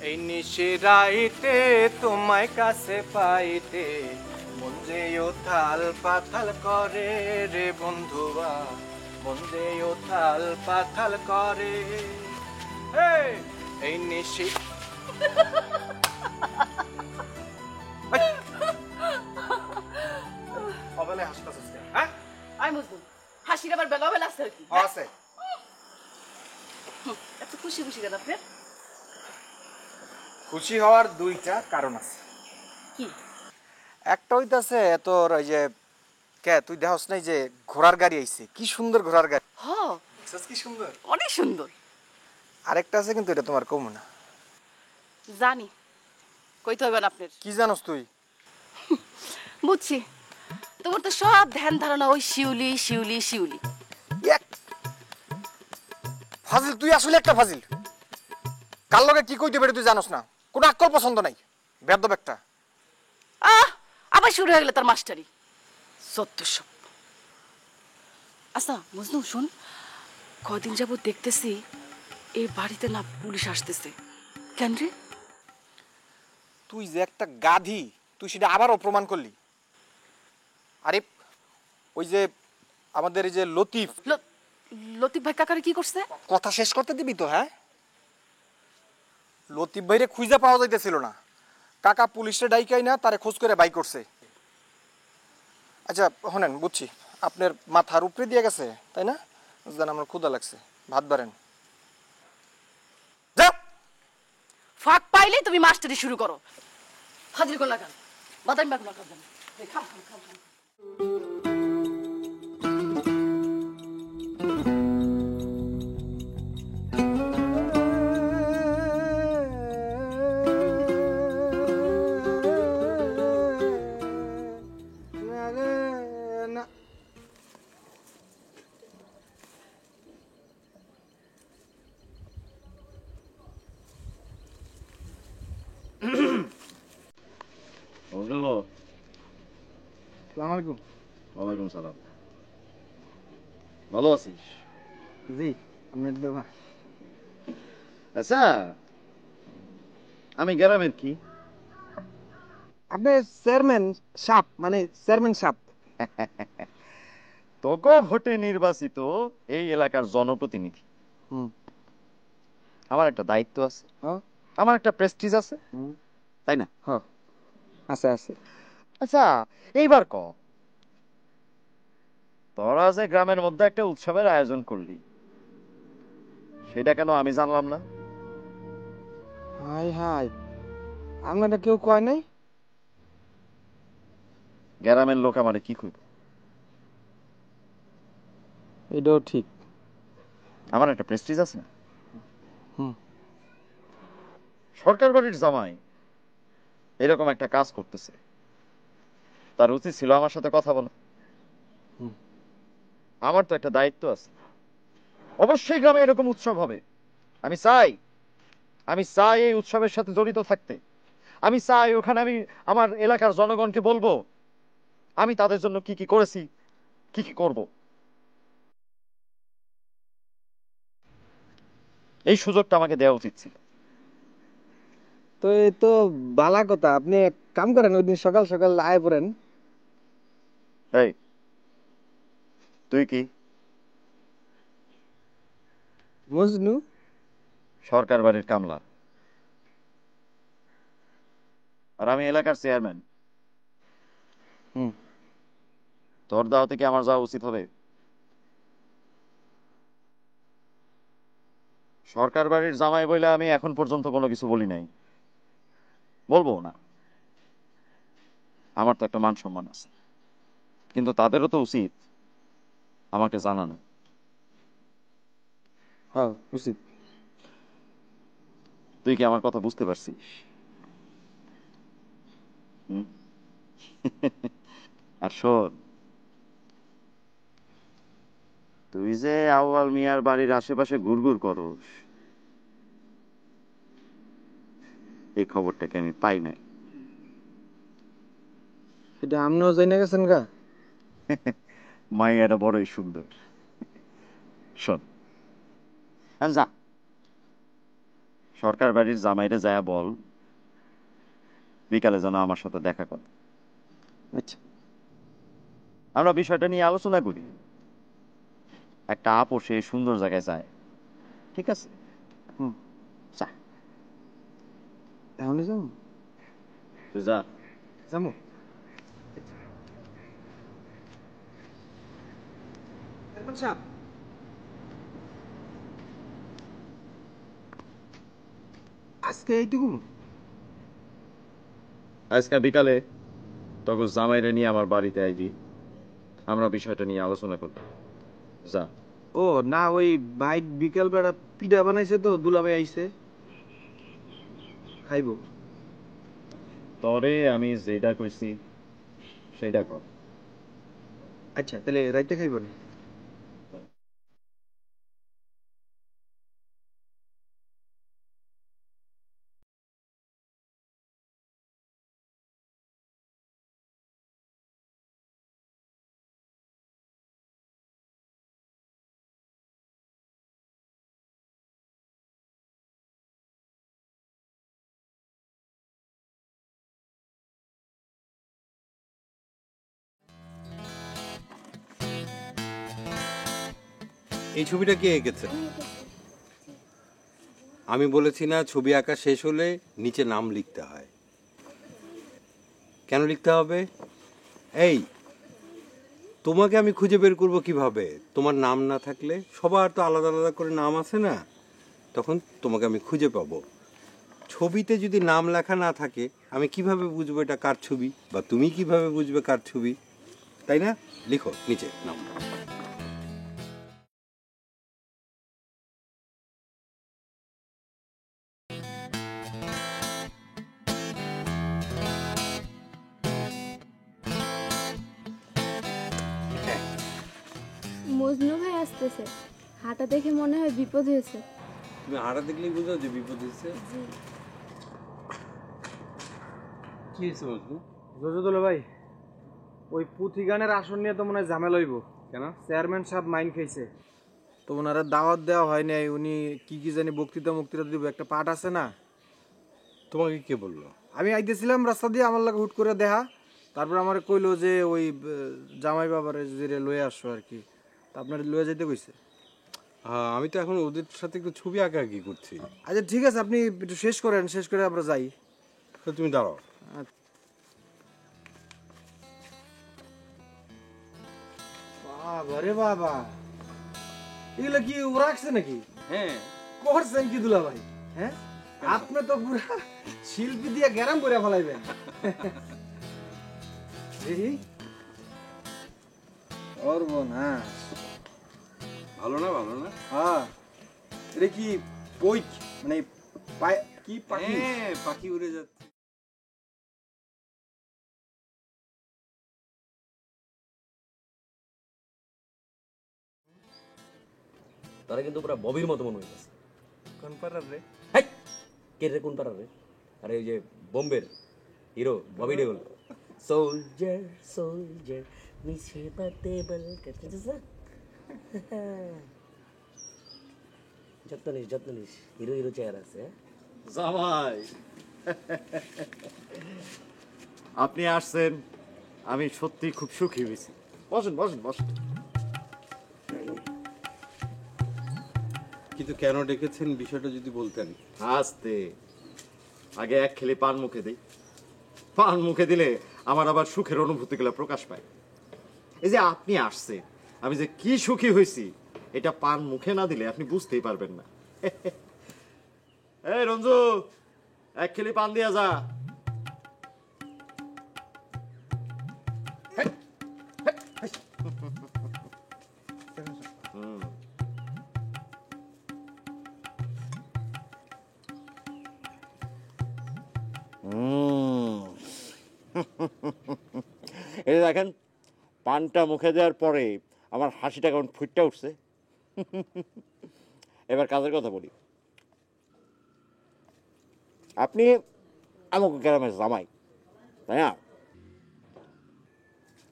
এই নিশিরাইতে তোমায় কাছে পাইতে মন যে উথাল পাথাল করে রে বন্ধুয়া, মন যে উথাল পাথাল করে। এই নিশি অবেলে হাসপাতাল, হ্যাঁ আমি বুঝবো হাসির আবার বেলা বেলা আছে কি আছে। এত খুশি খুশি কেন আপনি? খুশি হওয়ার দুইটা কারণ আছে। কি? একটা হইতাছে তোর ওই যে কে তুই দেখছ নাই যে ঘোড়ার গাড়ি আইছে, কি সুন্দর ঘোড়ার গাড়ি। হ কি সুন্দর, অনেক সুন্দর। আরেকটা আছে কিন্তু এটা তোমার কম না। জানি কইতে হবে না আপনার। কি জানোস তুই? বুঝছি, তোমার তো সব ধ্যান ধারণা ওই শিউলি শিউলি শিউলি। ফাজিল, তুই আসলে একটা ফাজিল। কার লগে কি কইতে পারি তুই জানোস না, কোনো আকল পছন্দ নাই, বেদব একটা। আবার শুরু হয়ে গেল তার মাস্টারি, সত্য সব। আচ্ছা মজনু শোন, কদিন যাবত দেখতেছি এই বাড়িতে না পুলিশ আসতেছে কেন রে? তুই যে একটা গাধি, তুই সেটা আবারও প্রমাণ করলি। আরে ওই যে আমাদের এই যে লতিফ, লতিফ ভাই কাকারে কি করছে? কথা শেষ করতে দিবি তো? হ্যাঁ, লতিফ ভাইরে খুঁজে পাওয়া যাইতেছিল না, কাকা পুলিশে ডাইকাই না তারে খোঁজ করে বাই করছে। আচ্ছা শোনেন, বুঝছি আপনার মাথার উপরে দিয়ে গেছে তাই না? জান আমার ক্ষুধা লাগছে, ভাত বাড়েন। ফাঁক পাইলে তুমি মাস্টারি শুরু করো। হাজির করলা কেন? বাদাম বাগুলা খাবেন? খাও খাও খাও খাও। ওয়ালাইকুম সালাম। ভালো আছিস? জি আপনার দেবা। আচ্ছা, আমি গ্রামের কি? আপনি চেয়ারম্যান সাপ, মানে চেয়ারম্যান সাপ। তোকে ভোটে নির্বাচিত এই এলাকার জনপ্রতিনিধি। আমার একটা দায়িত্ব আছে, আমার একটা প্রেস্টিজ আছে, তাই না? আছে আছে। আচ্ছা এইবার ক, তোরা যে গ্রামের মধ্যে একটা উৎসবের আয়োজন করলি, সেটা কেন আমি জানলাম না? হাই হাই, আপনারা কেউ কয় নাই? গ্রামের লোক আমারে কি কইব? এটাও ঠিক। আমার একটা প্রেস্টিজ আছে না? সরকার বাড়ির জামাই এরকম একটা কাজ করতেছে, তার উচিত ছিল আমার সাথে কথা বলা। আমার তো একটা দায়িত্ব আছে, অবশ্যই গ্রামে এরকম উৎসব হবে। আমি চাই, আমি চাই এই উৎসবের সাথে জড়িত থাকতে। আমি চাই ওখানে আমি আমার এলাকার জনগণকে বলবো আমি তাদের জন্য কি কি করেছি, কি কি করব। এই সুযোগটা আমাকে দেওয়া উচিত ছিল। তো এই তো বালা কথা, আপনি এক কাম করেন, ওই দিন সকাল সকাল আয় পড়েন। এই তুই কি? মজনু। সরকার বাড়ির কামলা, আর আমি এলাকার চেয়ারম্যান। তোর দাওয়াতে কি আমার যাওয়া উচিত হবে? সরকার বাড়ির জামাই বলে আমি এখন পর্যন্ত কোনো কিছু বলি নাই, বলবো না। আমার তো একটা মান সম্মান আছে, কিন্তু তাদেরও তো উচিত আমাকে জানানো। হ্যাঁ উচিত। তুই কি আমার কথা বুঝতে পারছিস? আর শোন, তুই যে আউয়াল মিয়ার বাড়ির আশেপাশে ঘুরঘুর করস, এই খবরটাকে আমি পাই নাই। এটা আপনিও জেনে গেছেন গা? মাইয়াটা বড়ই সুন্দর। শোন, যা সরকার বাড়ির জামাইরে যায় বল বিকালে যেন আমার সাথে দেখা করে। আচ্ছা আমরা বিষয়টা নিয়ে আলোচনা করি। একটা আপোষে সুন্দর জায়গায় যায়, ঠিক আছে? হুম যা, তাহলে যাও তুই যা। যাবো। আজকে এইটুকু? আজকে বিকালে তখন জামাইরে নিয়ে আমার বাড়িতে আইবি, আমরা বিষয়টা নিয়ে আলোচনা করব। যা। ও না, ওই ভাই বিকেল বেলা পিঠা বানাইছে তো, দুলাভাই আইছে, খাইবো। তরে আমি যেটা কইছি সেটা কর। আচ্ছা তাহলে রাইতে খাইবো না? এই ছবিটা কে এঁকেছে? আমি বলেছি না ছবি আঁকা শেষ হলে নিচে নাম লিখতে হয়। কেন লিখতে হবে? এই তোমাকে আমি খুঁজে বের করব কিভাবে? তোমার নাম না থাকলে, সবার তো আলাদা আলাদা করে নাম আছে না, তখন তোমাকে আমি খুঁজে পাবো। ছবিতে যদি নাম লেখা না থাকে আমি কিভাবে বুঝবো এটা কার ছবি, বা তুমি কিভাবে বুঝবে কার ছবি? তাই না? লিখো নিচে নাম। মজনু ভাই আসতেছে, হাঁটা দেখে মনে হয় বিপদ হয়েছে। তুমি হাঁটা দেখলেই বুঝো যে বিপদ হচ্ছে। কি হয়েছে মজনু? জজুদুল ভাই, ওই পুঁথি গানের আসন নিয়ে তো মনে হয় ঝামেলা হইব। কেন? চেয়ারম্যান সাহেব মাইন খাইছে তো, ওনারা দাওয়াত দেওয়া হয় নাই। উনি কি কি জানি বক্তৃতা দিব, একটা পাঠ আছে না। তোমাকে কে বললো? আমি আইতেছিলাম রাস্তা দিয়ে, আমার লাগে হুট করে দেখা, তারপর আমার কইলো যে ওই জামাই বাবার যে লয়ে আসো আর কি, তা আপনার লয়ে যেতে কইছে। হ্যাঁ, আমি তো এখন ওদের সাথে একটু ছবি আঁকাআঁকি করছি। আচ্ছা ঠিক আছে, আপনি একটু শেষ করেন, শেষ করে আমরা যাই। তো তুমি দাঁড়াও। বাবা রে বাবা, এগুলো কি ওরা রাখছে নাকি? হ্যাঁ। করছেন কি দুলা ভাই? হ্যাঁ, আপনি তো পুরা শিল্পী দিয়ে গ্যারাম করে ফেলাইবেন। ভালো না? ভালো না? হ্যাঁ, এটা কি বই মানে কি পাখি? হ্যাঁ, পাখি উড়ে যাচ্ছে। তারা কিন্তু পুরো ববির মতো মনে হইতেছে। কোন পাড়ার রে? হাই, কে রে কোন পাড়ার রে? আরে ওই যে বোম্বের hero Bobby Deol. Soldier soldier মিছে বাতে বল করতে যা। যত্ন নিস হিরো হিরো চেহারা আছে। জামাই, আপনি আসছেন, আমি সত্যি খুব সুখী হয়েছি। বসেন বসেন বসেন। কিন্তু কেন ডেকেছেন বিষয়টা যদি বলতেন। আস্তে, আগে এক খেলে পান মুখে দিই। পান মুখে দিলে আমার আবার সুখের অনুভূতিগুলো প্রকাশ পায়। এই যে আপনি আসছে, আমি যে কি সুখী হয়েছি এটা পান মুখে না দিলে আপনি বুঝতেই পারবেন না। এই রঞ্জু, এক খেলি পান দিয়া যা। এই দেখেন, পানটা মুখে দেওয়ার পরে আমার হাসিটা কেমন ফুটটা উঠছে। এবার কাজের কথা বলি। আপনি আমাকে গ্রামের জামাই, তাই না?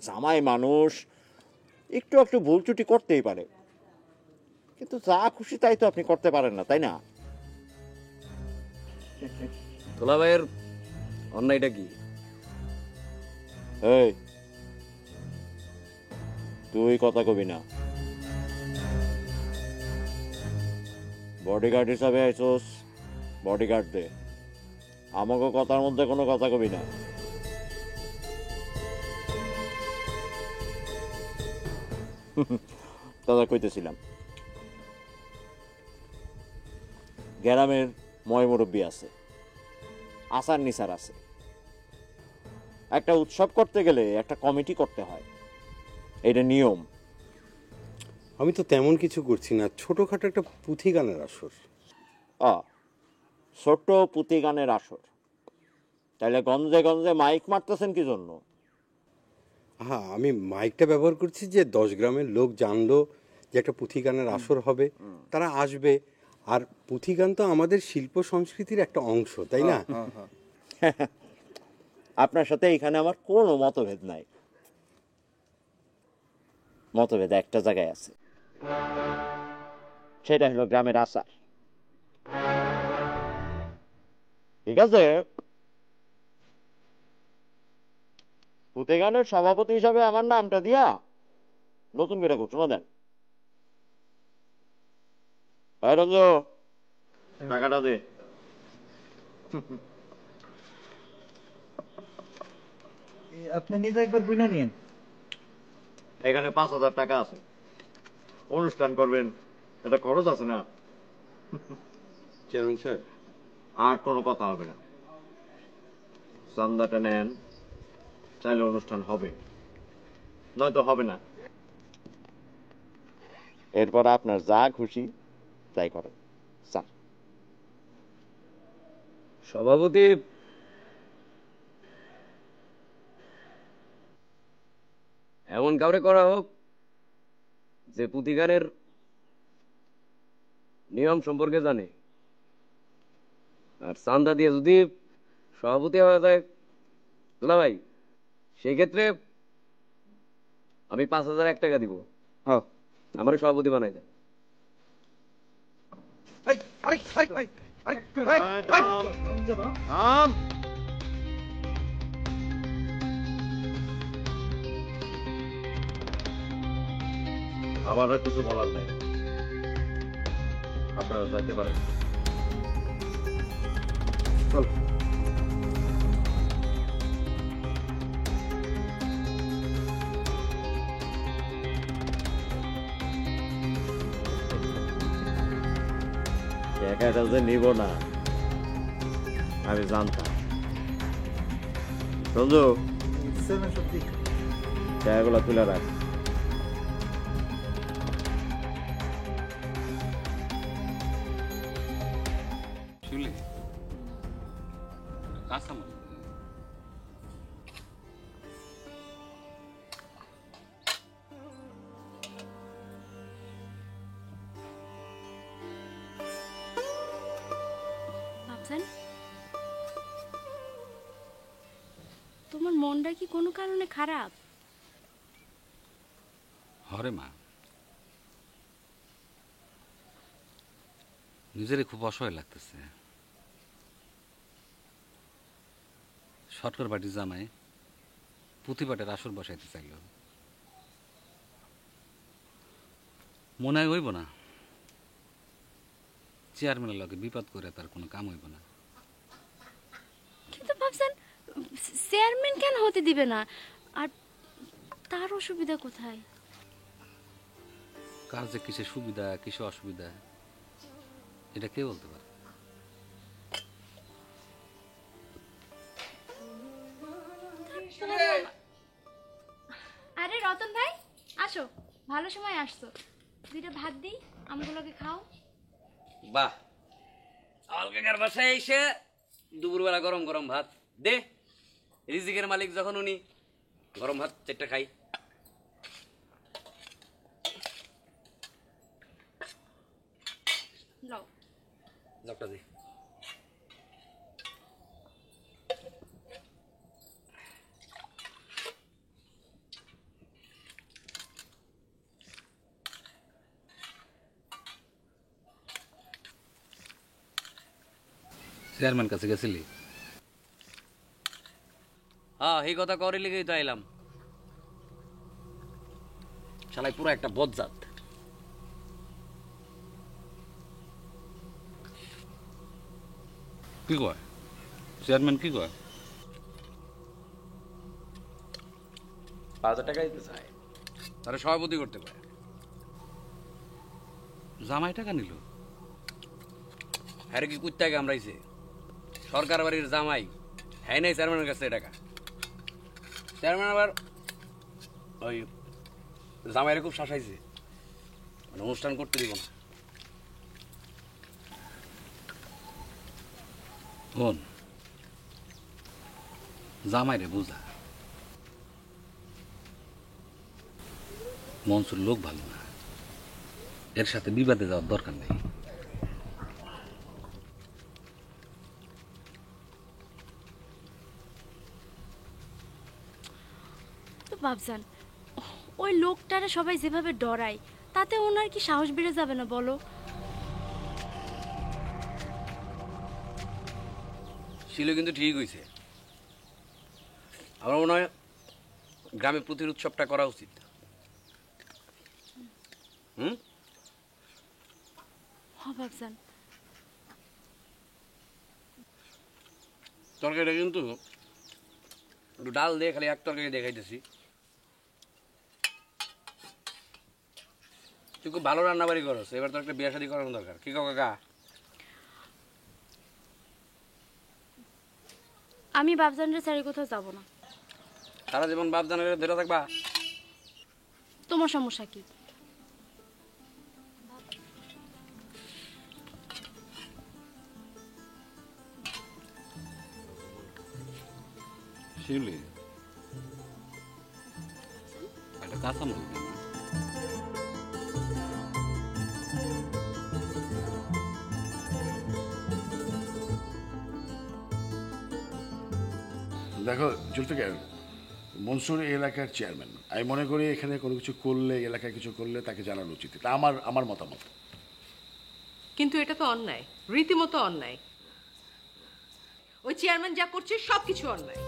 জামাই মানুষ একটু একটু ভুল ত্রুটি করতেই পারে, কিন্তু যা খুশি তাই তো আপনি করতে পারেন না, তাই না? দুলাভাইয়ের অন্যায়টা কি? এই তুই কথা কবি না। বডিগার্ড হিসাবে আইসোস, বডিগার্ড দে। আমাকে কথার মধ্যে কোনো কথা কবি না। দাদা কইতেছিলাম, গ্রামের ময় মুরব্বী আছে, আসার নিসার আছে। একটা উৎসব করতে গেলে একটা কমিটি করতে হয়, এটা নিয়ম। আমি তো তেমন কিছু করছি না, ছোটখাটো একটা পুঁথি গানের আসর। ছোট্ট পুঁথি গানের আসর, তাইলে গঞ্জে গঞ্জে মাইক মারতেছেন কি জন্য? হ্যাঁ, আমি মাইকটা ব্যবহার করছি যে 10 গ্রামের লোক জানলো যে একটা পুঁথি গানের আসর হবে, তারা আসবে। আর পুঁথি গান তো আমাদের শিল্প সংস্কৃতির একটা অংশ, তাই না? আপনার সাথে এখানে আমার কোনো মতভেদ নাই। মতভেদ একটা জায়গায় আছে, সেটা হলো গ্রামের আচার। ঠিক আছে, পুঁথি গানের সভাপতি হিসাবে আমার নামটা দিয়া নতুন করে ঘোষণা দেন। টাকাটা দে। আপনি নিজে একবার বুঝে নিন। এখানে 5,000 টাকা আছে, অনুষ্ঠান করবেন, এটা খরচ আছে না? চেয়ারম্যান স্যার, আর কোনো কথা হবে না। চান্দাটা নেন, চাইলে অনুষ্ঠান হবে, নয়তো হবে না। এরপর আপনার যা খুশি তাই করেন। স্যার, সভাপতি এমন কাউরে করা হোক যে পুঁথি গানের নিয়ম সম্পর্কে জানে। আর চান্দা দিয়ে যদি সভাপতি হওয়া যায় দুলাভাই, সেই ক্ষেত্রে আমি 5,001 টাকা দিব। হ্যাঁ, আমার সভাপতি বানাই দেয়। আমার আর কিছু বলার নেই, আপনারা যাইতে পারেন। টাকাটা যে নিব না আমি জানতাম। সঞ্জু, টাকাগুলো তুলে রাখ। শুনলে কাঁচামাল ভাবছেন তোমার মনটা কি কোনো কারণে খারাপ? হরে মা, নিজেরই খুব অসহায় লাগতেছে। সরকার বাড়ির জামাই পুঁথিপাটের আসর বসাইতে চাইল, মনে হয় হইব না। চেয়ারম্যানের লগে বিপদ করে তার কোনো কাম হইব না। কিন্তু ভাবছেন চেয়ারম্যান কেন হতে দিবে না? আর তার অসুবিধা কোথায়? কার যে কিসে সুবিধা কিসে অসুবিধা এটা কে বলতে পারে? আরে রতন ভাই, আসো, ভালো সময় আসছো। দুইটা ভাত দিই, আমগুলোকে খাও। বাহ, আলকাকার বাসায় এসে দুপুরবেলা গরম গরম ভাত দে। রিজিকের মালিক যখন উনি, গরম ভাত 4টা খাই। লও। জবটা দে। চেয়ারম্যান কাছে গেছিলি? হ্যাঁ, এই কথা করে লিখেই তো আইলাম। শালাই পুরো একটা বজ্জাত। কি কয় চেয়ারম্যান, কি কয়? 5,000 টাকা দিতে চায়, তারা সভাপতি করতে পারে। জামাই টাকা নিল? হ্যাঁ, কি কুত্তাকে কামড়াইছে? সরকার বাড়ির জামাই, হ্যাঁ নাই চেয়ারম্যানের কাছে টাকা। চেয়ারম্যান আবার ওই জামাইরে খুব শাসাইছে, মানে অনুষ্ঠান করতে দিব না। শোন, জামাই রে বুঝা, মনসুর লোক ভালো না, এর সাথে বিবাদে যাওয়ার দরকার নেই। তো ভাবছেন ওই লোকটারে সবাই যেভাবে ডরায়, তাতে ওনার কি সাহস বেড়ে যাবে না বলো? ছিল কিন্তু ঠিক হয়েছে। আমার মনে হয় গ্রামে প্রতির উৎসবটা করা উচিত। ভাবছেন তরকারিটা কিন্তু একটু ডাল দিয়ে খালি এক তরকারি দেখাইতেছি। তুই খুব ভালো রান্নাবাড়ি করস, এবার তো একটা বিয়ে শাদী করানো দরকার। কি কও কাকা? আমি বাবজানরে ছেড়ে কোথাও যাব না। সারা জীবন বাপ জানালে ধরে থাকবা? তোমার সমস্যা কি? শিউলি, একটা কাঁচামরিচ দে না। দেখো জুলফিকার, মনসুর এই এলাকার চেয়ারম্যান। আমি মনে করি এখানে কোনো কিছু করলে, এলাকায় কিছু করলে তাকে জানানো উচিত। এটা আমার মতামত। কিন্তু এটা তো অন্যায়, রীতিমতো অন্যায়। ওই চেয়ারম্যান যা করছে সব কিছু অন্যায়।